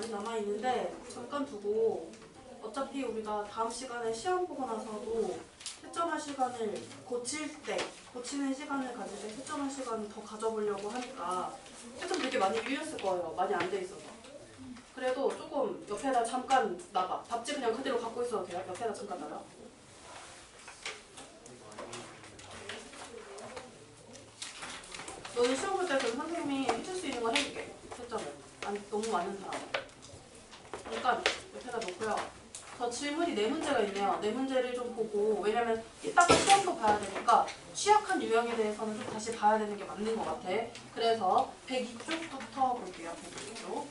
아직 남아있는데 잠깐 두고 어차피 우리가 다음 시간에 시험 보고 나서도 채점할 시간을 고치는 시간을 가질 때 채점할 시간을 더 가져보려고 하니까 채점 되게 많이 밀렸을 거예요. 많이 안 돼 있어서. 그래도 조금 옆에다 잠깐 놔봐. 답지 그냥 그대로 갖고 있어도 돼요? 옆에다 잠깐 놔라. 너는 시험 볼 때 그럼 선생님이 해줄 수 있는 거 해줄게. 채점을. 너무 많은 사람. 그러니까 옆에다 놓고요. 저 질문이 4문제가 있네요. 4문제를 좀 보고, 왜냐면 이따가 시험도 봐야 되니까 취약한 유형에 대해서는 좀 다시 봐야 되는 게 맞는 것 같아. 그래서 102쪽부터 볼게요. 102쪽.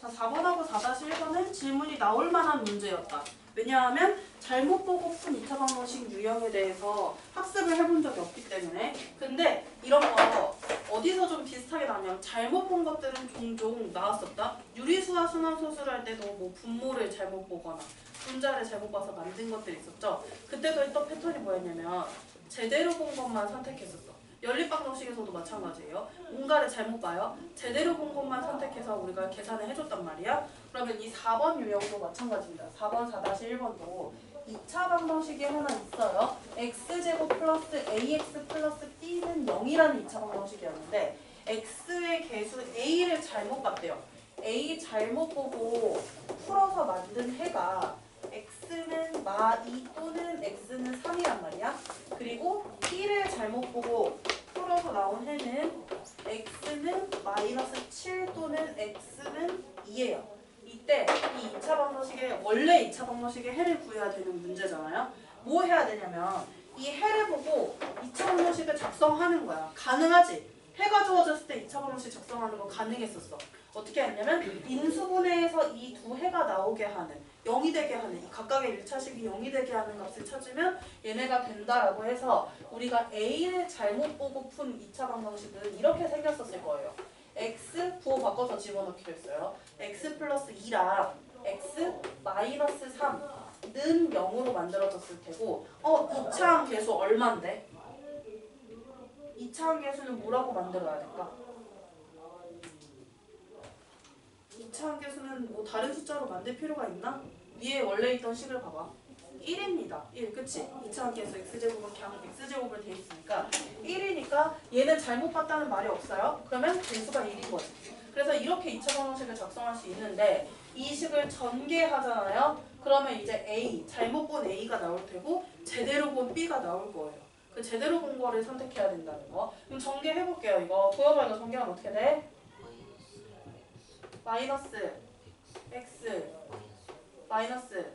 자, 4번하고 4-1번은 질문이 나올 만한 문제였다. 왜냐하면 잘못 보고 푼 2차 방정식 유형에 대해서 학습을 해본 적이 없기 때문에. 근데 이런 거 어디서 좀 비슷하게 나오냐면 잘못 본 것들은 종종 나왔었다. 유리수와 순환소수를 할 때도 뭐 분모를 잘못 보거나 분자를 잘못 봐서 만든 것들이 있었죠. 그때도 했던 패턴이 뭐였냐면 제대로 본 것만 선택했었어. 연립방정식에서도 마찬가지예요. 뭔가를 잘못 봐요. 제대로 본 것만 선택해서 우리가 계산을 해줬단 말이야. 그러면 이 4번 유형도 마찬가지입니다. 4번 4-1번도 2차 방정식이 하나 있어요. x제곱 플러스 ax 플러스 b는 0이라는 2차 방정식이었는데 x의 개수 a를 잘못 봤대요. a 잘못 보고 풀어서 만든 해가 x는 마2 또는 x는 3이란 말이야. 그리고 b를 잘못 보고 풀어서 나온 해는 x는 -7 또는 x는 2예요. 이때 이 2차 방정식의 원래 2차 방정식의 해를 구해야 되는 문제잖아요. 뭐 해야 되냐면 이 해를 보고 2차 방정식을 작성하는 거야. 가능하지? 해가 주어졌을 때 2차 방정식 작성하는 거 가능했었어. 어떻게 했냐면 인수분해에서 이 두 해가 나오게 하는 0이 되게 하는 이 각각의 1차식이 0이 되게 하는 값을 찾으면 얘네가 된다라고 해서 우리가 A를 잘못 보고 푼 2차 방정식은 이렇게 생겼었을 거예요. X 부호 바꿔서 집어넣기로 했어요. X 플러스 2랑 X 마이너스 3는 0으로 만들어졌을 테고 2차항 계수 얼만데? 2차항 계수는 뭐라고 만들어야 될까? 2차항 계수는 뭐 다른 숫자로 만들 필요가 있나? 위에 원래 있던 식을 봐봐. 1입니다. 1, 그치? 2차항 계수 x제곱은 그냥 x제곱을 돼 있으니까 1이니까 얘는 잘못 봤다는 말이 없어요. 그러면 개수가 1인 거지. 그래서 이렇게 2차 방정식을 작성할 수 있는데 이 식을 전개하잖아요. 그러면 이제 A, 잘못 본 A가 나올 테고 제대로 본 B가 나올 거예요. 그 제대로 본 거를 선택해야 된다는 거. 그럼 전개해볼게요. 이거 보여봐. 이거 전개하면 어떻게 돼? 마이너스 x 마이너스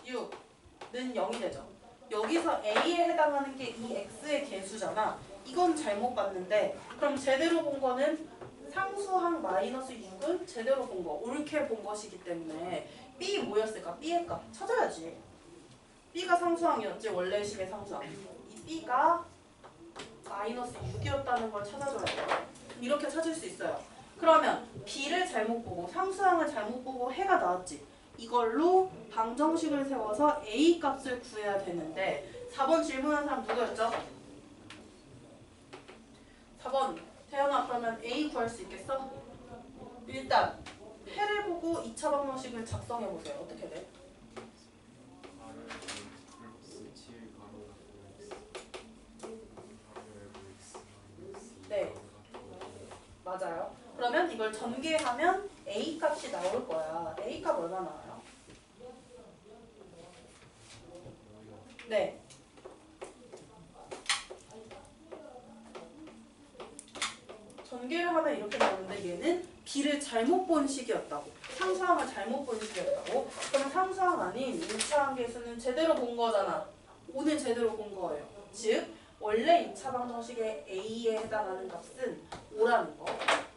6는 0이 되죠. 여기서 a에 해당하는 게 이 x의 개수잖아. 이건 잘못 봤는데 그럼 제대로 본 거는 상수항 마이너스 6은 제대로 본 거, 옳게 본 것이기 때문에 b 뭐였을까? b의 값 찾아야지. b가 상수항이었지. 원래 식의 상수항. 이 b가 마이너스 6이었다는 걸 찾아줘야 돼요. 이렇게 찾을 수 있어요. 그러면 b를 잘못 보고 상수항을 잘못 보고 해가 나왔지. 이걸로 방정식을 세워서 a 값을 구해야 되는데 4번 질문한 사람 누구였죠? 4번 태연아, 그러면 a 구할 수 있겠어? 일단 해를 보고 2차 방정식을 작성해보세요. 어떻게 돼? 네, 맞아요. 그러면 이걸 전개하면 a 값이 나올 거야. a 값 얼마 나와요? 네. 전개를 하면 이렇게 나오는데 얘는 b를 잘못 본 식이었다고. 상수항을 잘못 본 식이었다고. 그럼 상수항 아닌 1차항 계수는 제대로 본 거잖아. 오늘 제대로 본 거예요. 즉 원래 2차 방정식의 a에 해당하는 값은 5라는 거.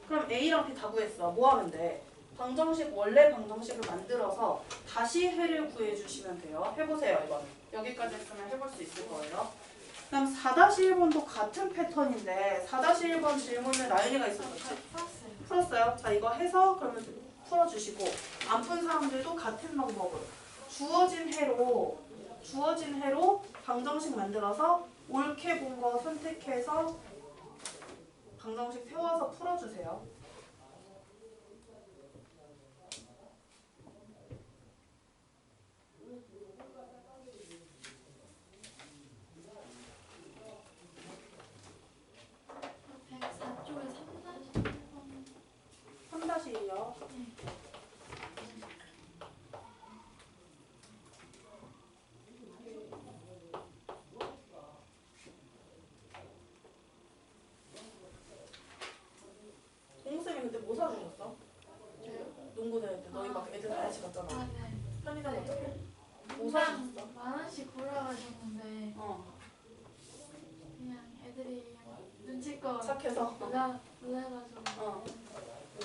그럼 a랑 b 다 구했어. 뭐 하면 돼? 방정식 원래 방정식을 만들어서 다시 해를 구해주시면 돼요. 해보세요. 이번 여기까지 했으면 해볼 수 있을 거예요. 그럼 4-1번도 같은 패턴인데 4-1번 질문을 나연이가 있었지? 풀었어요. 자, 이거 해서 그러면 풀어주시고 안 푼 사람들도 같은 방법으로 주어진 해로 방정식 만들어서 옳게 본 거 선택해서 방정식 세워서 풀어주세요. 거 착해서. 몰라가지고. 뭐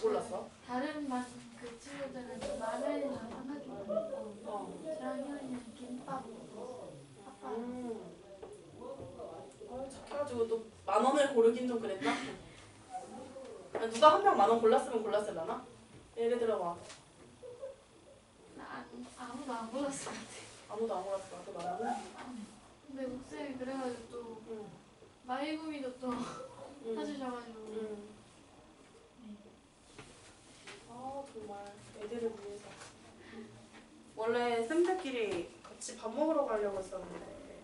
골랐어? 다른 반 그 친구들은 라면이랑 삼각김 먹고 저랑 희원이는 김밥 먹었어. 아빠. 착해가지고 또 10,000원을 고르긴 좀 그랬나? 누가 한 명 10,000원 골랐으면 골랐을라나? 예를 들어 막 아무도 안 골랐을 것 같아. 아무도 안 골랐을 것 같아 10,000원? 근데 목쌤이 그래가지고 또 마이구미도 또 사주셔가지고. 아 정말 애들을 위해서 원래 쌤들끼리 같이 밥 먹으러 가려고 했었는데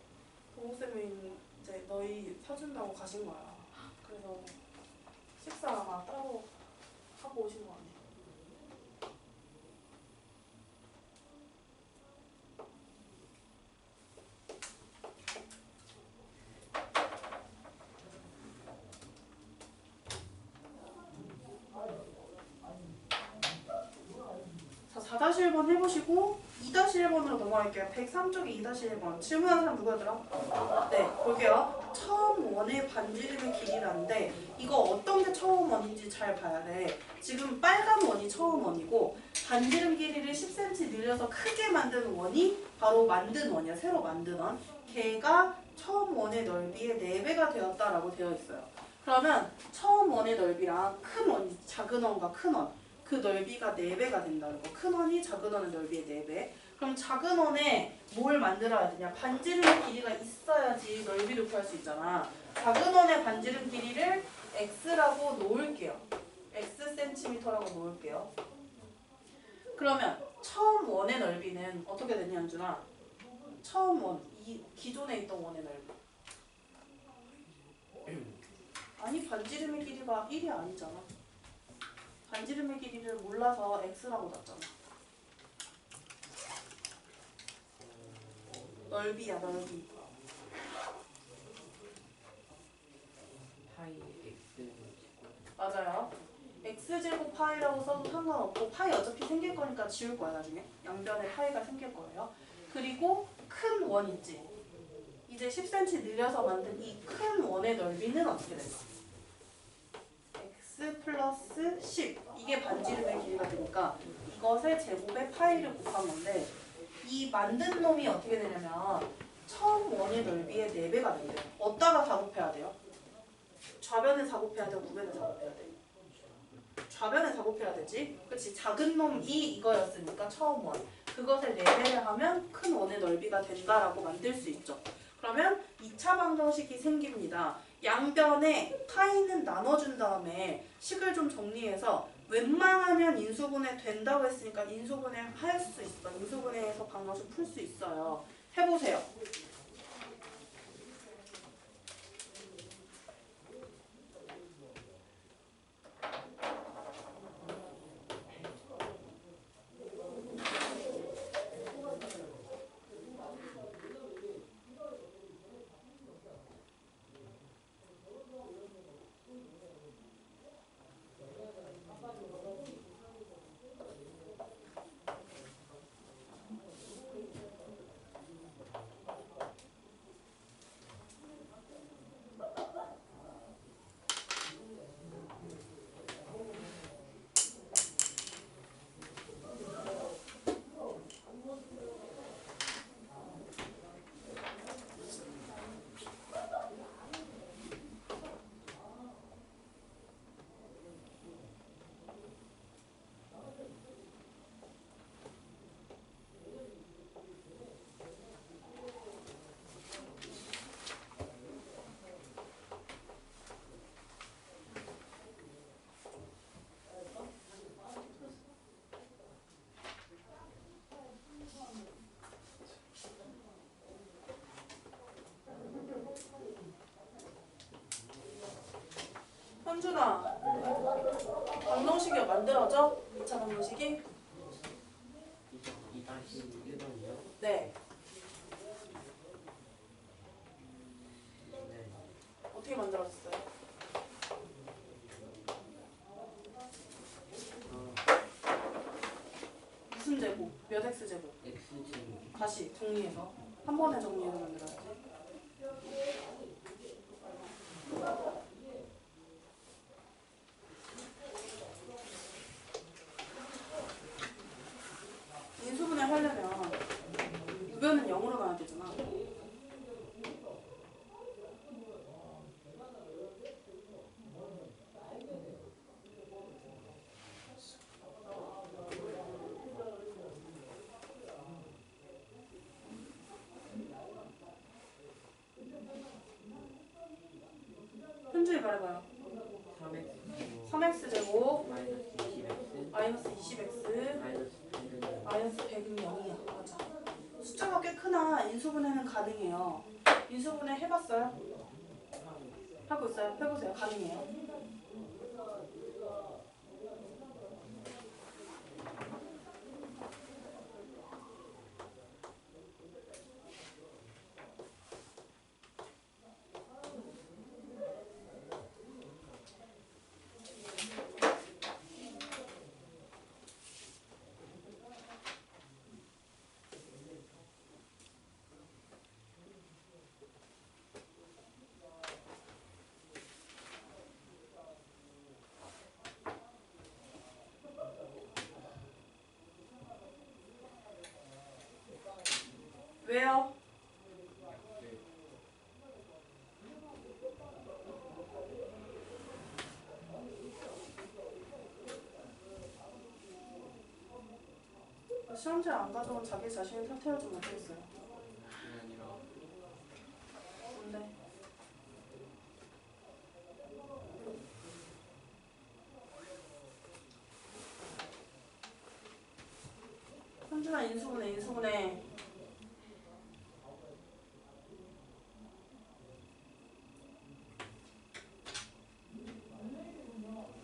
동욱쌤이 이제 너희 사준다고 가신 거야. 그래서 식사 아마 따로 하고 오신 거 같네. 자, 4-1번 해보시고 2-1번으로 넘어갈게요. 103쪽에 2-1번 질문하는 사람 누구였더라? 네, 볼게요. 처음 원의 반지름의 길이라는데 이거 어떤 게 처음 원인지 잘 봐야 돼. 지금 빨간 원이 처음 원이고 반지름 길이를 10cm 늘려서 크게 만든 원이 바로 만든 원이야. 새로 만든 원. 걔가 처음 원의 넓이의 4배가 되었다라고 되어 있어요. 그러면 처음 원의 넓이랑 큰 원이 작은 원과 큰 원. 그 넓이가 4배가 된다는 거. 큰 원이 작은 원의 넓이의 4배. 그럼 작은 원에 뭘 만들어야 되냐? 반지름의 길이가 있어야지 넓이를 구할 수 있잖아. 작은 원의 반지름 길이를 x라고 놓을게요. x cm라고 놓을게요. 그러면 처음 원의 넓이는 어떻게 되냐, 현준아? 처음 원, 이 기존에 있던 원의 넓이. 아니, 반지름의 길이가 1이 아니잖아. 반지름의 길이를 몰라서 x라고 놨잖아. 넓이야, 넓이. 파이 x 맞아요. x제곱 파이라고 써도 상관없고 파이 어차피 생길 거니까 지울 거야, 나중에. 양변에 파이가 생길 거예요. 그리고 큰 원 있지. 이제 10cm 늘려서 만든 이 큰 원의 넓이는 어떻게 될까? x 플러스 10. 이게 반지름의 길이가 되니까 이것의 제곱에 파이를 곱한 건데 이 만든 놈이 어떻게 되냐면 처음 원의 넓이의 4배가 된대요. 어디다가 작업해야 돼요? 좌변에 작업해야 되고 우변에 작업해야 돼. 좌변에 작업해야 되지. 그렇지. 작은 놈이 이거였으니까 처음 원. 그것을 4배를 하면 큰 원의 넓이가 된다라고 만들 수 있죠. 그러면 2차 방정식이 생깁니다. 양변에 파이는 나눠준 다음에 식을 좀 정리해서 웬만하면 인수분해 된다고 했으니까 인수분해 할 수 있어. 인수분해해서 방정식 풀 수 있어요. 해보세요. 현준아, 방정식이 만들어져? 2차 방정식이? 2-1번이요? 네. 네. 어떻게 만들어졌어요? 무슨 제곱? 몇 x 제곱? x제곱 다시 정리해서 한 번에 정리해서 만들어야지. 20x 마이너스 100은 마이너스 100은 0이야. 맞아. 숫자가 꽤 크나 인수분해는 가능해요. 인수분해 해봤어요? 하고 있어요? 해보세요. 가능해요. 왜요? 시험지 안 가져온 자기 자신을 탓해야지 못하겠어요. 그게 아니라 뭔데? 현준아 인수분해 인수분해.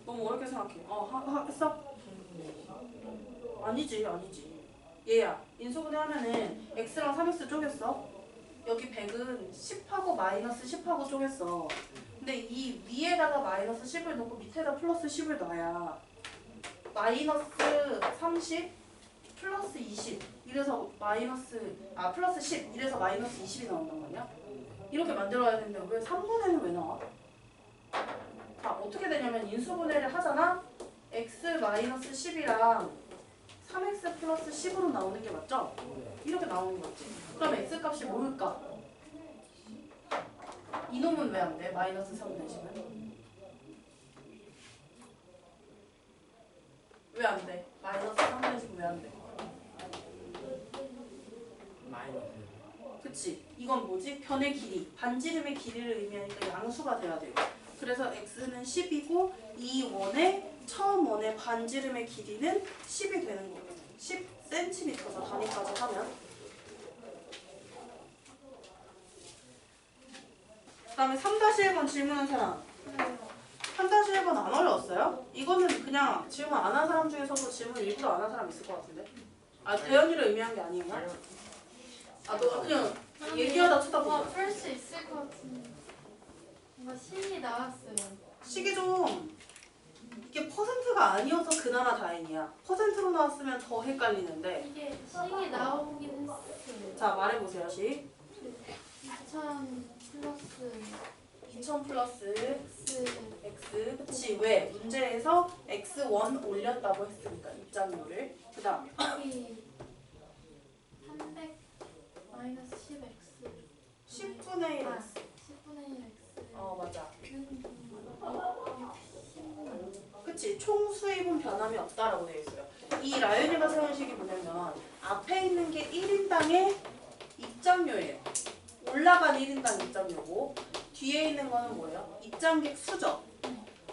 너무 어렵게 생각해. 했어? 아니지. 얘야 인수분해 하면은 x랑 3x 쪼갰어. 여기 100은 10하고 마이너스 10하고 쪼갰어. 근데 이 위에다가 마이너스 10을 넣고 밑에다 플러스 10을 넣어야 마이너스 30 플러스 20 이래서 플러스 10 이래서 마이너스 20이 나온단 말이야. 이렇게 만들어야 되는데 왜 3분의는 왜 나와? 자 어떻게 되냐면 인수분해를 하잖아. x 마이너스 10이랑 3x 플러스 10으로 나오는 게 맞죠? 이렇게 나오는 거지. 그럼 x 값이 뭘까? 이놈은 왜 안 돼? 마이너스 3분의 10은? 왜 안 돼? 마이너스 3분의 10은 왜 안 돼? 마이너스 그치? 이건 뭐지? 변의 길이, 반지름의 길이를 의미하니까 양수가 돼야 돼요. 그래서 x는 10이고 이 원의 처음 원의 반지름의 길이는 10이 되는 거거든. 10cm죠. 단위까지 하면. 그 다음에 3-1번 질문한 사람. 3-1번 안 어려웠어요? 이거는 그냥 질문 안 한 사람 중에서도 질문 1도 안 한 사람 있을 것 같은데? 아, 대현이를 의미한 게 아니에요? 아, 너 그냥 얘기하다 쳐다보자. 풀 수 있을 것 같은데 뭔가 신이 나왔어요. 식이 좀 이게 퍼센트가 아니어서 그나마 다행이야. 퍼센트로 나왔으면 더 헷갈리는데. 이게 신이 나오긴 했어요. 자, 말해보세요, 식. 2000 플러스 2000 플러스 x x. 그치, 왜? 문제에서 x1 올렸다고 했으니까, 입장료를. 그 다음. 여기 300 마이너스 10x 10분의 1 아, x. 10분의 1 x 맞아. 는 그치, 총 수입은 변함이 없다라고 되어 있어요. 이 라연이가 세운 식이 뭐냐면, 앞에 있는 게 1인당의 입장료예요. 올라간 1인당 입장료고, 뒤에 있는 거는 뭐예요? 입장객 수죠.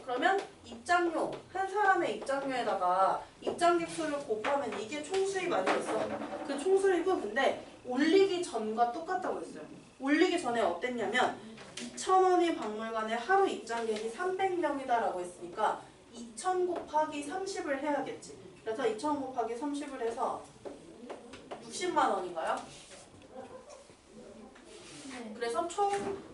그러면 입장료, 한 사람의 입장료에다가 입장객 수를 곱하면 이게 총수입 아니겠어? 그 총수입은 근데 올리기 전과 똑같다고 했어요. 올리기 전에 어땠냐면 2,000원이 박물관에 하루 입장객이 300명이다라고 했으니까 2,000 곱하기 30을 해야겠지. 그래서 2,000 곱하기 30을 해서 60만 원인가요? 네. 그래서 총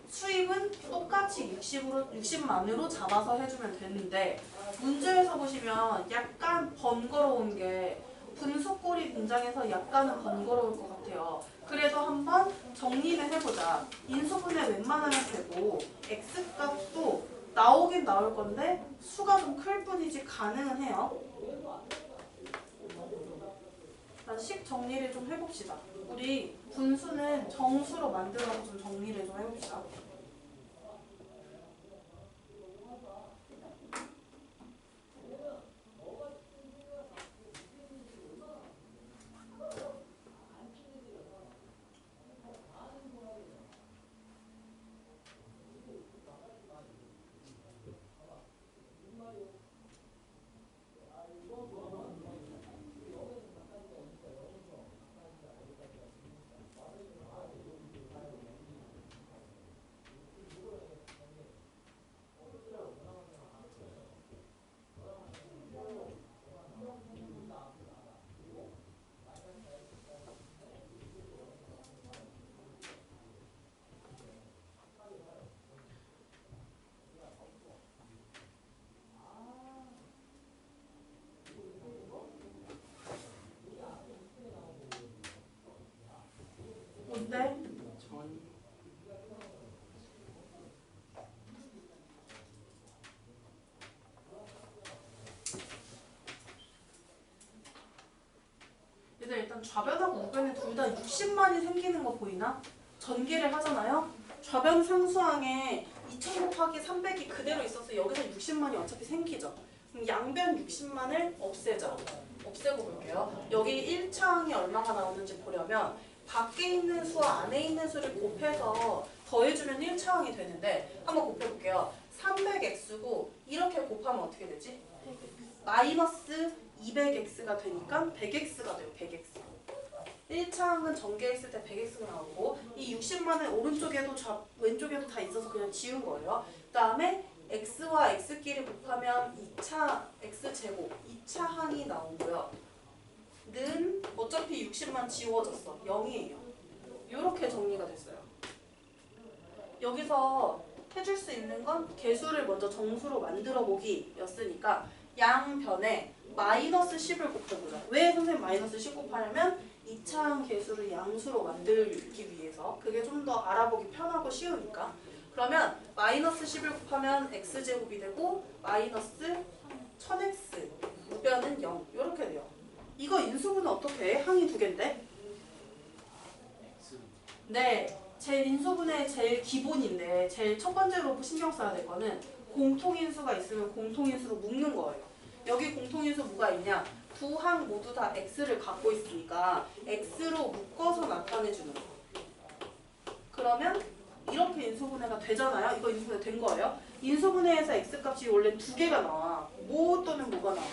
수입은 똑같이 60만으로 잡아서 해주면 되는데 문제에서 보시면 약간 번거로운 게 분수꼴이 등장해서 약간은 번거로울 것 같아요. 그래도 한번 정리를 해보자. 인수분해 웬만하면 되고 x값도 나오긴 나올 건데 수가 좀 클 뿐이지 가능은 해요. 일단 식 정리를 좀 해봅시다. 우리 분수는 정수로 만들어서 좀 정리를 좀 해봅시다. 보면 좌변하고 우변에 둘 다 60만이 생기는 거 보이나? 전개를 하잖아요. 좌변 상수항에 2000 곱하기 300이 그대로 있어서 여기서 60만이 어차피 생기죠. 그럼 양변 60만을 없애죠. 없애고 볼게요. 여기 1차항이 얼마가 나오는지 보려면 밖에 있는 수와 안에 있는 수를 곱해서 더해주면 1차항이 되는데 한번 곱해볼게요. 300x고 이렇게 곱하면 어떻게 되지? 마이너스 200x가 되니까 100x가 돼요. 100x. 1차항은 전개했을 때 100x가 나오고 이 60만은 오른쪽에도 왼쪽에도 다 있어서 그냥 지운 거예요. 그 다음에 x와 x끼리 곱하면 2차 x제곱 2차 항이 나오고요. 는 어차피 60만 지워졌어. 0이에요. 이렇게 정리가 됐어요. 여기서 해줄 수 있는 건 개수를 먼저 정수로 만들어 보기 였으니까 양변에 마이너스 10을 곱해보자. 왜 선생님 마이너스 10 곱하냐면 2차항 개수를 양수로 만들기 위해서 그게 좀 더 알아보기 편하고 쉬우니까. 그러면 마이너스 10을 곱하면 x제곱이 되고 마이너스 1000x 우변은 0 이렇게 돼요. 이거 인수분은 어떻게 해? 항이 두 개인데? 네, 제일 인수분의 제일 기본인데 제일 첫 번째로 신경 써야 될 거는 공통인수가 있으면 공통인수로 묶는 거예요. 여기 공통인수 뭐가 있냐? 두 항 모두 다 x를 갖고 있으니까 x로 묶어서 나타내주는 거. 그러면 이렇게 인수분해가 되잖아요. 이거 인수분해 된 거예요. 인수분해에서 x값이 원래 두 개가 나와. 뭐 또는 뭐가 나와요?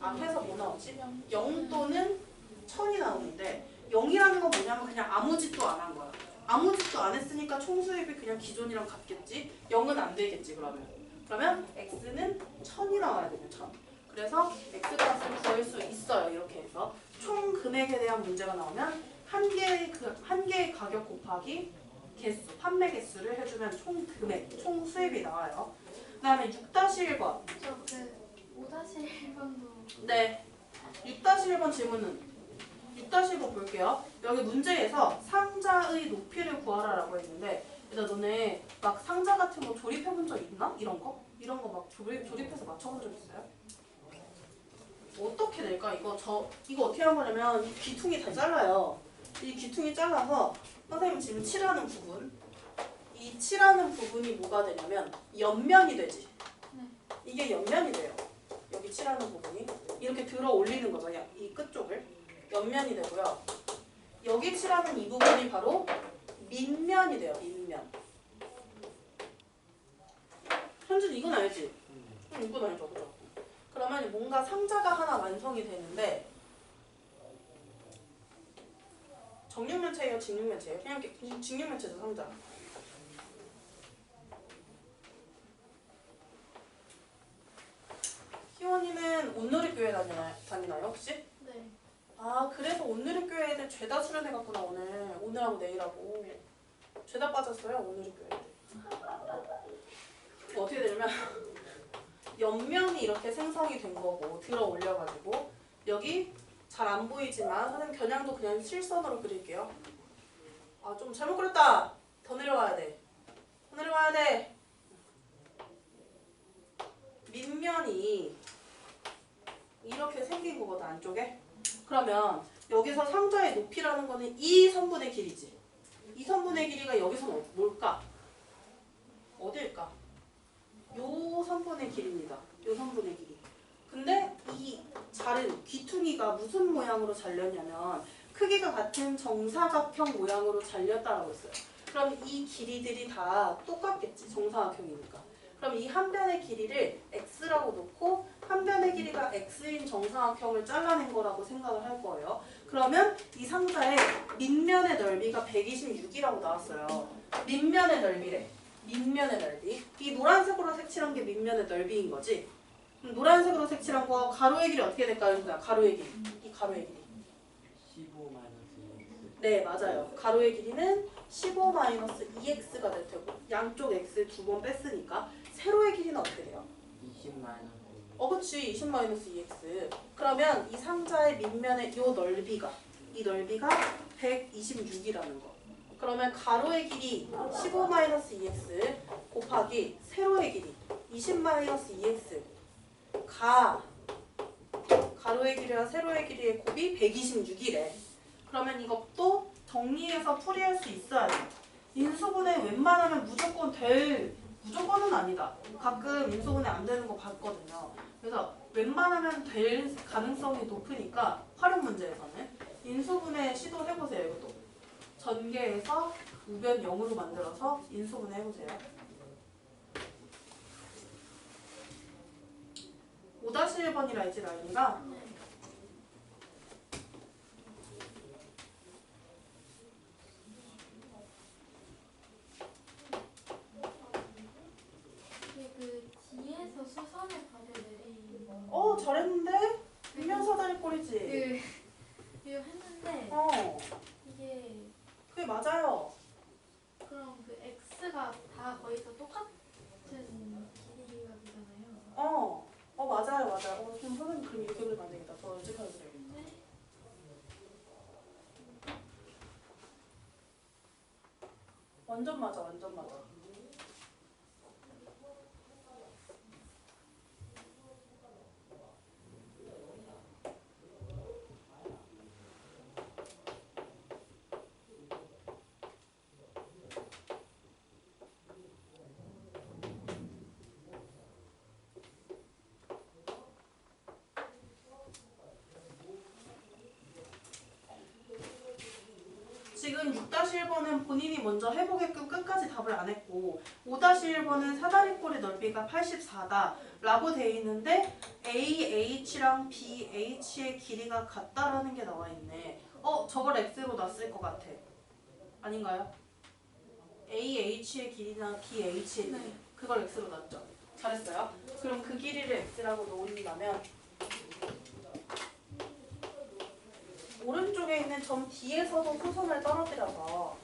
앞에서 뭐 나오지? 0 또는 1000이 나오는데 0이라는 건 뭐냐면 그냥 아무 짓도 안 한 거야. 아무 짓도 안 했으니까 총수입이 그냥 기존이랑 같겠지? 0은 안 되겠지 그러면 x는 1000이 나와야 되면 1000. 그래서 x값을 구할 수 있어요. 이렇게 해서 총 금액에 대한 문제가 나오면 한 개의 가격 곱하기 개수, 판매 개수를 해주면 총 금액, 총 수입이 나와요. 그 다음에 6-1번. 저 그 5-1번도 네. 6-1번 질문은 6-1번 볼게요. 여기 문제에서 상자의 높이를 구하라라고 했는데 일단 너네 막 상자 같은 거 조립해본 적 있나? 이런 거? 이런 거 막 조립해서 맞춰본 적 있어요? 어떻게 될까? 이거 어떻게 한 거냐면 이 귀퉁이 다 잘라요. 이 귀퉁이 잘라서 선생님 지금 칠하는 부분 이 칠하는 부분이 뭐가 되냐면 옆면이 되지. 이게 옆면이 돼요. 여기 칠하는 부분이 이렇게 들어 올리는 거죠. 이 끝쪽을 옆면이 되고요. 여기 칠하는 이 부분이 바로 밑면이 돼요. 밑면. 현준 이건 알지? 응, 이건 알죠, 그죠? 그러면 뭔가 상자가 하나 완성이 되는데 정육면체예요, 직육면체예요? 그냥 직육면체죠, 상자. 희원이는 온누리교회 다니나요, 혹시? 네. 아, 그래서 온누리교회 애들 죄다 수련해갔구나, 오늘하고 내일하고. 죄다 빠졌어요, 온누리교회 애들. 어떻게 되냐면 옆면이 이렇게 생성이 된 거고 들어 올려가지고 여기 잘 안 보이지만 선생님 겨냥도 그냥 실선으로 그릴게요. 아, 좀 잘못 그렸다. 더 내려와야 돼. 더 내려와야 돼. 밑면이 이렇게 생긴 거거든, 안쪽에. 그러면 여기서 상자의 높이라는 거는 이 선분의 길이지. 이 선분의 길이가 여기서는 뭘까? 어딜까? 요 선분의 길입니다. 요 선분의 길이. 근데 이 자른 귀퉁이가 무슨 모양으로 잘렸냐면 크기가 같은 정사각형 모양으로 잘렸다라고 했어요. 그럼 이 길이들이 다 똑같겠지. 정사각형이니까. 그럼 이 한 변의 길이를 x라고 놓고 한 변의 길이가 x인 정사각형을 잘라낸 거라고 생각을 할 거예요. 그러면 이 상자의 밑면의 넓이가 126이라고 나왔어요. 밑면의 넓이래. 밑면의 넓이. 이 노란색으로 색칠한 게 밑면의 넓이인 거지. 그럼 노란색으로 색칠한 거 가로의 길이 어떻게 될까요? 가로의 길이. 이 가로의 길이. 15-2x. 네, 맞아요. 가로의 길이는 15-2x가 될 테고 양쪽 x 두 번 뺐으니까 세로의 길이는 어떻게 돼요? 20-2x. 그치. 20-2x. 그러면 이 상자의 밑면의 이 넓이가 126이라는 거. 그러면 가로의 길이 15-2x 곱하기 세로의 길이 20-2x 가로의 길이와 세로의 길이의 곱이 126이래. 그러면 이것도 정리해서 풀이할 수 있어야 돼요. 인수분해 웬만하면 무조건은 아니다. 가끔 인수분해 안 되는 거 봤거든요. 그래서 웬만하면 될 가능성이 높으니까 활용 문제에서는 인수분해 시도해보세요. 이것도 전개해서 우변 0으로 만들어서 인수분해 해보세요. 5-1번이라 했지 라인이가. 이게 그 뒤에서 수선을 가져 내리는 잘했는데? 뒷면사다리 꼴이지? 이거 했는데 이게 그게 맞아요. 그럼 그 x가 다 거의 다 똑같은 길이가 되잖아요. 맞아요. 그럼 선생님 그림 이렇게 그리면 안 되겠다. 더 일찍하게 그려야겠다. 네? 완전 맞아. 지금 6-1번은 본인이 먼저 해보게끔 끝까지 답을 안 했고 5-1번은 사다리꼴의 넓이가 84다 라고 돼 있는데 AH랑 BH의 길이가 같다라는 게 나와 있네. 저걸 X로 놨을 것 같아. 아닌가요? AH의 길이나 BH의 길이 그걸 X로 놨죠. 잘했어요. 그럼 그 길이를 X라고 놓는다면 오른쪽에 있는 점 D에서도 수선을 떨어뜨려서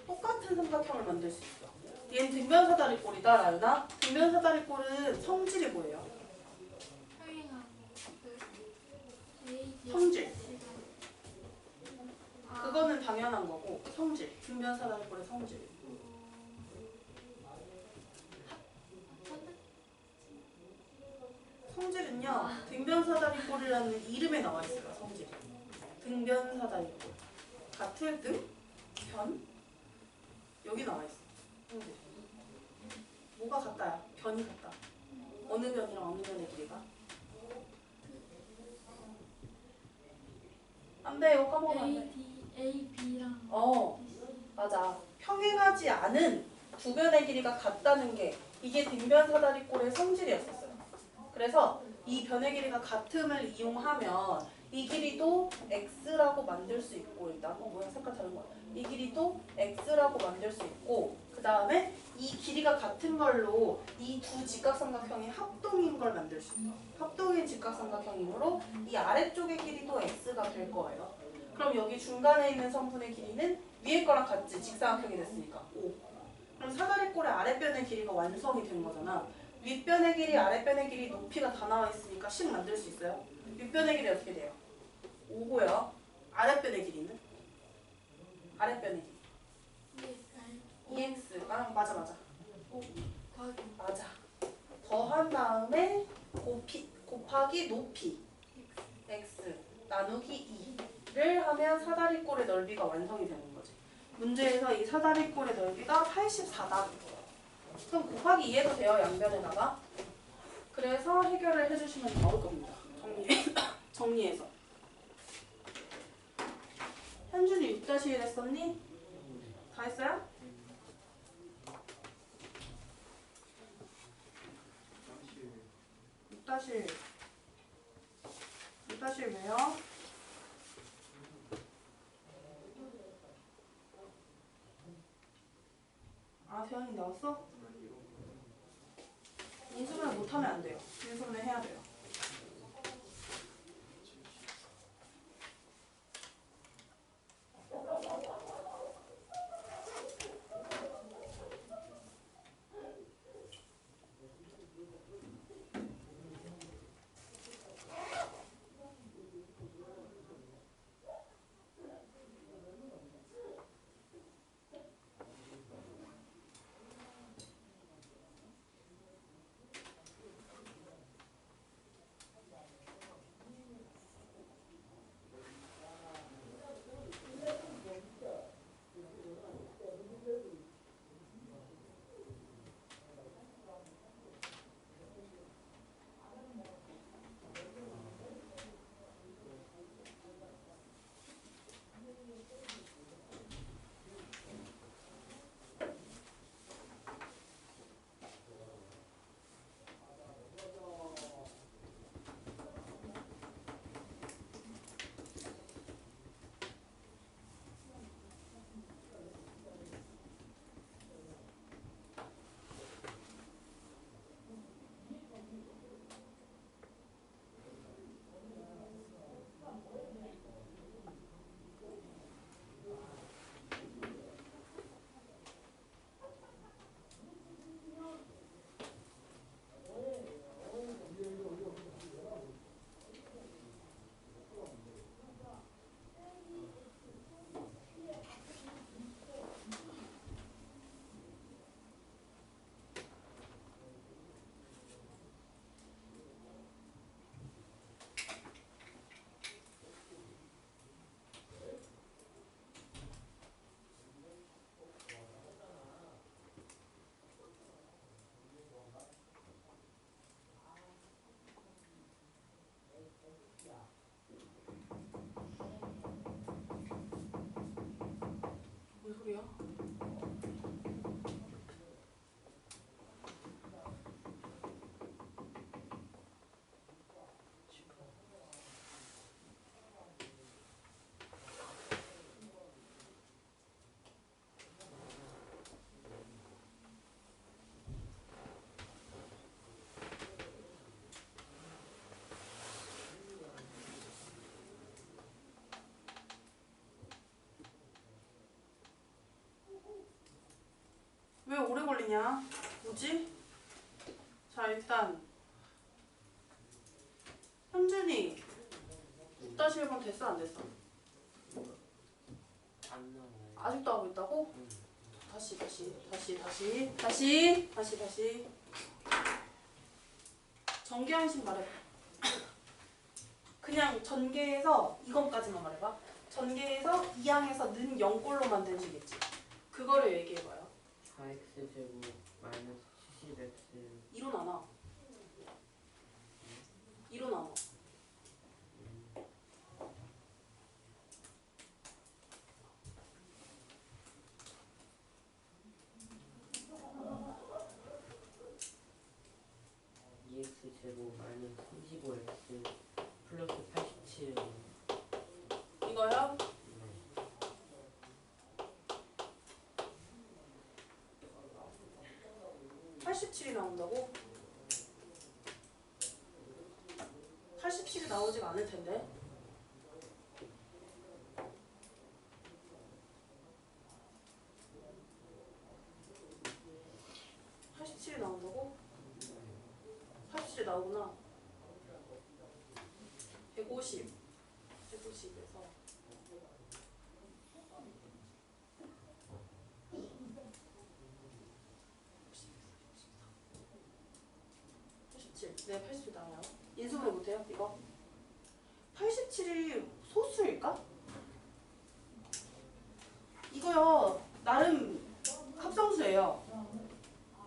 똑같은 삼각형을 만들 수 있어. 얘는 등변사다리꼴이다, 라윤아. 등변사다리꼴은 성질이 뭐예요? 성질. 그거는 당연한 거고 성질. 등변사다리꼴의 성질. 성질은요. 등변사다리꼴이라는 이름에 나와 있어요. 성질이. 등변사다리꼴. 같을 등, 변. 여기 나와 있어. 성질. 뭐가 같다야? 변이 같다. 어느 변이랑 어느 변의 길이가? 안 돼. 이거 까먹으면 안 돼. A, B랑 맞아. 평행하지 않은 두 변의 길이가 같다는 게 이게 등변사다리꼴의 성질이었었어요. 그래서 이 변의 길이가 같음을 이용하면 이 길이도 x라고 만들 수 있고 일단 모양 색깔 다른 거야. 이 길이도 x라고 만들 수 있고 그 다음에 이 길이가 같은 걸로 이 두 직각삼각형이 합동인 걸 만들 수 있어. 합동인 직각삼각형이므로 이 아래쪽의 길이도 x가 될 거예요. 그럼 여기 중간에 있는 선분의 길이는 위에 거랑 같지. 직사각형이 됐으니까 5. 그럼 사다리꼴의 아랫변의 길이가 완성이 된 거잖아. 윗변의 길이, 아랫변의 길이, 높이가 다 나와 있으니까 식 만들 수 있어요. 윗변의 길이 어떻게 돼요? 5고요. 아랫변의 길이는? 아랫변의 길이. EX. 맞아. 맞아. 더한 다음에 곱하기 높이. X 나누기 2를 하면 사다리꼴의 넓이가 완성이 되는 거지. 문제에서 이 사다리꼴의 넓이가 84다. 그럼 곱하기 2해도 돼요. 양변에다가. 그래서 해결을 해주시면 나올 겁니다. 정리해서. 현준이 6-1 했었니? 다 했어요? 6-1 왜요? 대현이 나왔어? 인수분해 못하면 안 돼요. 인수분해 해야 돼요. 왜 오래 걸리냐? 뭐지? 자, 일단 현준이 6-1번 됐어 안 됐어? 안 나와요. 아직도 하고 있다고? 응. 다시. 전개항식 말해봐. 그냥 전개해서 이것까지만 말해봐. 전개해서 2항에서 는 0꼴로 만든 식이지. 그거를 얘기해봐요. 4x제곱 마이너스 70x 2로 나눠. 2로 나눠. 제곱 마이너스 35x 플러스 87. 이거요? 네. 87이 나온다고? 87이 나오지가 않을 텐데. 나온다고? 87이 나오구나. 150에서 87. 네, 87 나와요. 인수분해 못해요? 이거? 87이 소수일까? 이거요, 나름 합성수예요.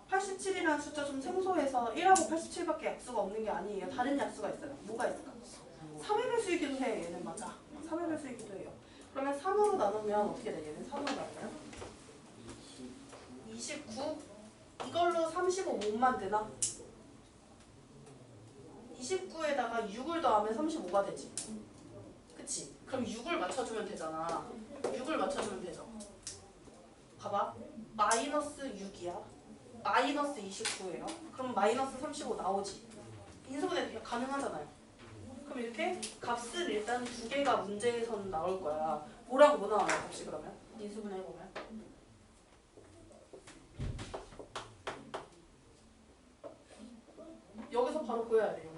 87이라는 숫자 좀 생소해서 1하고 87밖에 약수가 없는 게 아니에요. 다른 약수가 있어요. 뭐가 있을까? 3의 배수이기도 해. 얘는 맞아. 3의 배수이기도 해요. 그러면 3으로 나누면 어떻게 돼? 얘는 3으로 나눠요? 29? 이걸로 35 못 만드나? 29에다가 6을 더하면 35가 되지. 그치? 그럼 6을 맞춰주면 되잖아. 6을 맞춰주면 되죠. 봐봐. 마이너스 6이야. 마이너스 29예요. 그럼 마이너스 35 나오지. 인수분해 가능하잖아요. 그럼 이렇게 값을 일단 두 개가 문제에서는 나올 거야. 뭐라고 뭐 나와요, 값이 그러면? 인수분해 해보면. 여기서 바로 구해야 돼, 여기서.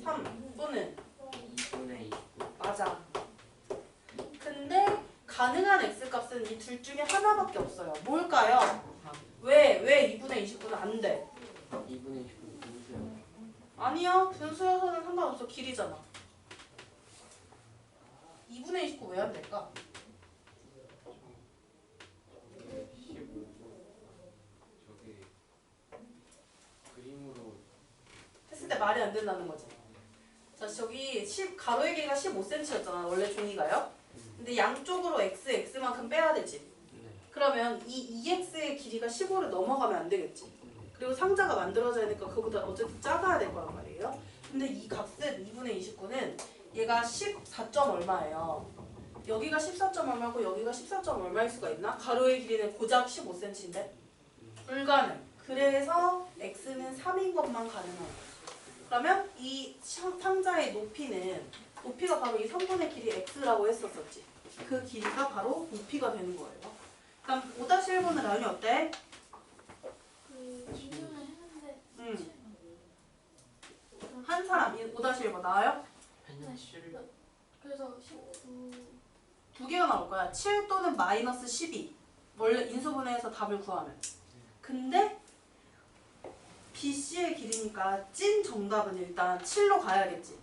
3 또는 2분의 29. 맞아. 근데 가능한 x값은 이 둘 중에 하나밖에 없어요. 뭘까요? 3. 왜 2분의 29는 안 돼? 2분의 29 분수요. 아니야. 분수여서는 상관없어. 길이잖아. 2분의 29 왜 안 될까? 15. 저기 그림으로 했을 때 말이 안 된다는 거지. 자, 저기 가로의 길이가 15cm였잖아. 원래 종이가요. 근데 양쪽으로 x만큼 빼야 되지. 네. 그러면 이 2x의 길이가 15를 넘어가면 안 되겠지. 그리고 상자가 만들어져야 되니까 그거보다 어쨌든 작아야 될 거란 말이에요. 근데 이 값은 2분의 29는 얘가 14점 얼마예요. 여기가 14점 얼마고 여기가 14점 얼마일 수가 있나? 가로의 길이는 고작 15cm인데 불가능. 그래서 x는 3인 것만 가능해요. 그러면 이 상자의 높이가 바로 이 3분의 길이 x라고 했었었지. 그 길이가 바로 높이가 되는 거예요. 그럼 5-1번의 라인이 어때? 그 기준을 했는데 한 사람 5-1번 나와요? 그래서 19 두 개가 나올 거야. 7 또는 마이너스 12. 원래 인수분해해서 답을 구하면. 근데 BC의 길이니까 찐 정답은 일단 7로 가야겠지.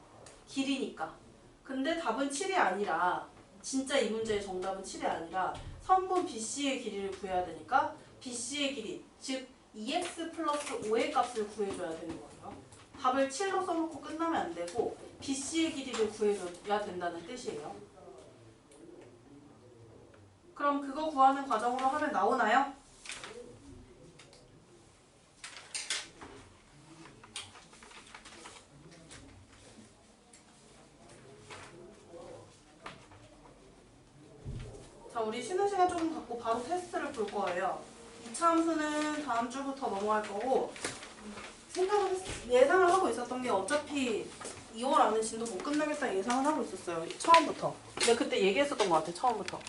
길이니까. 근데 답은 7이 아니라 진짜 이 문제의 정답은 7이 아니라 선분 BC의 길이를 구해야 되니까 BC의 길이 즉 2x 플러스 5의 값을 구해줘야 되는 거예요. 답을 7로 써놓고 끝나면 안 되고 BC의 길이를 구해줘야 된다는 뜻이에요. 그럼 그거 구하는 과정으로 하면 나오나요? 자, 우리 쉬는 시간 조금 갖고 바로 테스트를 볼 거예요. 2차 함수는 다음 주부터 넘어갈 거고 예상을 하고 있었던 게 어차피 2월 안에 진도 못 끝내겠다 예상을 하고 있었어요. 처음부터. 근데 그때 얘기했었던 것 같아, 처음부터.